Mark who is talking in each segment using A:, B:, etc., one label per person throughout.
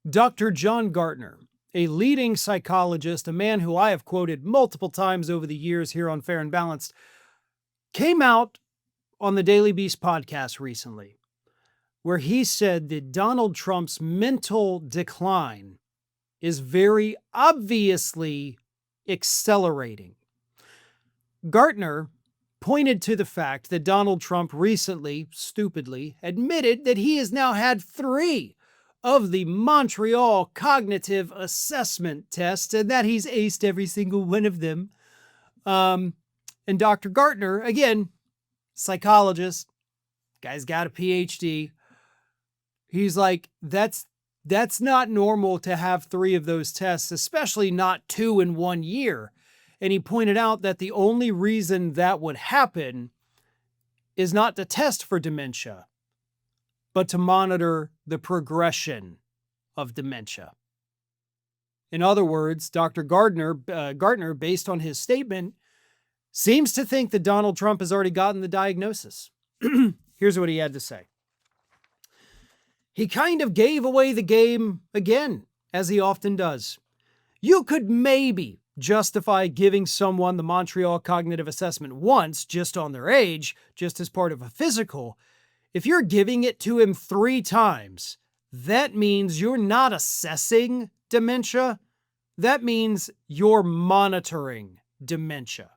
A: Dr. John Gartner, a leading psychologist, a man who I have quoted multiple times over the years here on Fair and Balanced, came out on the Daily Beast podcast recently, where he said that Donald Trump's mental decline is very obviously accelerating. Gartner pointed to the fact that Donald Trump recently, stupidly, admitted that he has now had 3 of the Montreal Cognitive Assessment tests and that he's aced every single one of them. And Dr. Gartner, again, psychologist, guy's got a PhD. He's like, that's not normal to have 3 of those tests, especially not 2 in 1 year. And he pointed out that the only reason that would happen is not to test for dementia, but to monitor the progression of dementia. In other words, Dr. Gartner, based on his statement, seems to think that Donald Trump has already gotten the diagnosis. Here's what he had to say. He kind of gave away the game again, as he often does. You could maybe justify giving someone the Montreal Cognitive Assessment once, just on their age, just as part of a physical. If you're giving it to him 3 times, that means you're not assessing dementia. That means you're monitoring dementia.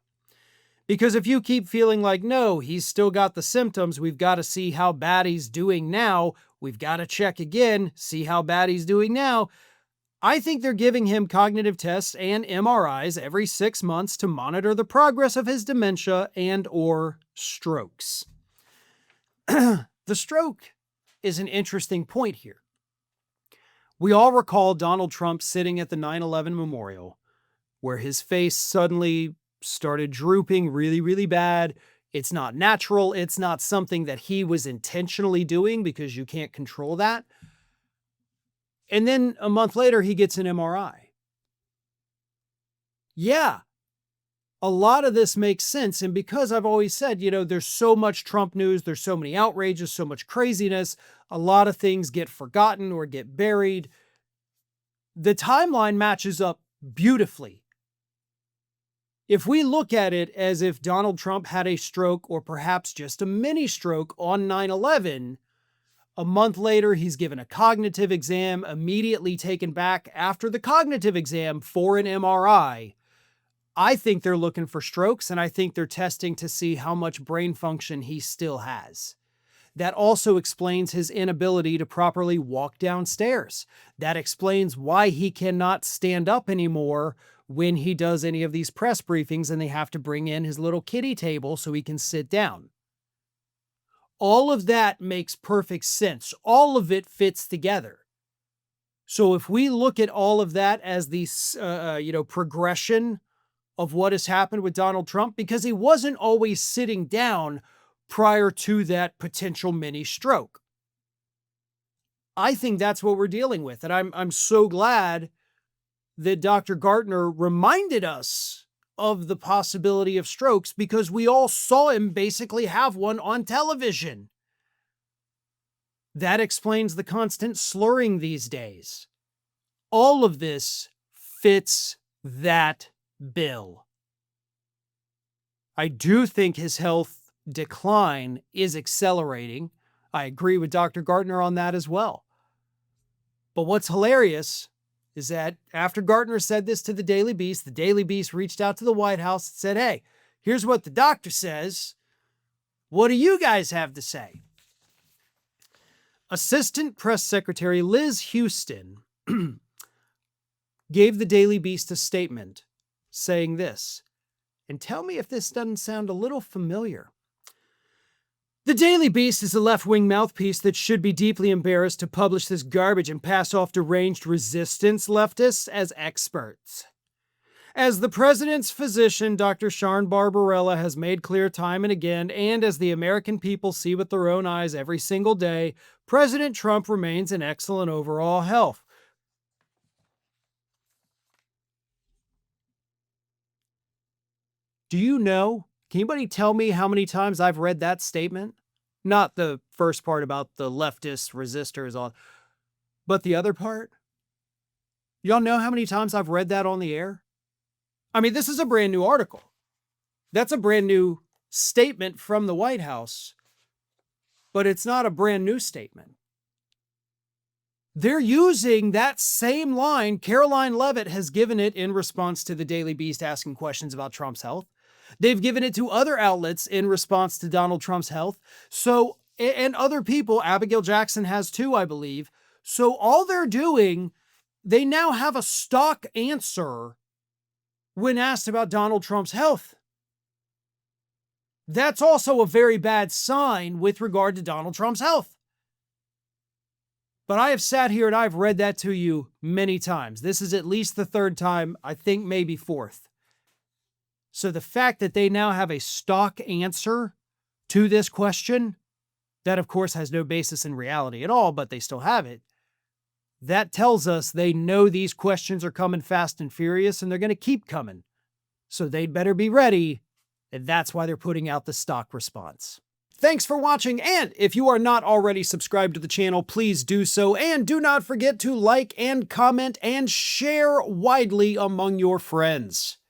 A: Because if you keep feeling like, no, he's still got the symptoms, we've got to see how bad he's doing now, we've got to check again, see how bad he's doing now, I think they're giving him cognitive tests and MRIs every 6 months to monitor the progress of his dementia and or strokes. The stroke is an interesting point here. We all recall Donald Trump sitting at the 9/11 memorial, where his face suddenly started drooping really, really bad. It's not natural. It's not something that he was intentionally doing because you can't control that. And then a month later, he gets an MRI. Yeah, a lot of this makes sense. And because I've always said, there's so much Trump news, there's so many outrages, so much craziness, a lot of things get forgotten or get buried. The timeline matches up beautifully. If we look at it as if Donald Trump had a stroke or perhaps just a mini stroke on 9/11, a month later, he's given a cognitive exam, immediately taken back after the cognitive exam for an MRI. I think they're looking for strokes, and I think they're testing to see how much brain function he still has. That also explains his inability to properly walk downstairs. That explains why he cannot stand up anymore when he does any of these press briefings and they have to bring in his little kiddie table so he can sit down. All of that makes perfect sense. All of it fits together. So if we look at all of that as the progression of what has happened with Donald Trump, because he wasn't always sitting down prior to that potential mini stroke. I think that's what we're dealing with. And I'm so glad that Dr. Gartner reminded us of the possibility of strokes because we all saw him basically have one on television. That explains the constant slurring these days. All of this fits that bill. I do think his health decline is accelerating. I agree with Dr. Gartner on that as well. But what's hilarious is that after Gartner said this to the Daily Beast reached out to the White House and said, hey, here's what the doctor says. What do you guys have to say? Assistant Press Secretary Liz Houston gave the Daily Beast a statement saying this, and tell me if this doesn't sound a little familiar. The Daily Beast is a left-wing mouthpiece that should be deeply embarrassed to publish this garbage and pass off deranged resistance leftists as experts. As the president's physician, Dr. Sharon Barbarella, has made clear time and again, and as the American people see with their own eyes every single day, President Trump remains in excellent overall health. Do you know? Can anybody tell me how many times I've read that statement? Not the first part about the leftist resistors, but the other part? Y'all know how many times I've read that on the air? I mean, this is a brand new article. That's a brand new statement from the White House, but it's not a brand new statement. They're using that same line. Caroline Leavitt has given it in response to the Daily Beast asking questions about Trump's health. They've given it to other outlets in response to Donald Trump's health. So, and other people, Abigail Jackson has too, I believe. So all they're doing, they now have a stock answer when asked about Donald Trump's health. That's also a very bad sign with regard to Donald Trump's health. But I have sat here and I've read that to you many times. This is at least the third time, I think maybe fourth. So the fact that they now have a stock answer to this question, that of course has no basis in reality at all, but they still have it. That tells us they know these questions are coming fast and furious and they're going to keep coming. So they'd better be ready. And that's why they're putting out the stock response. Thanks for watching, and if you are not already subscribed to the channel, please do so, and do not forget to like and comment and share widely among your friends.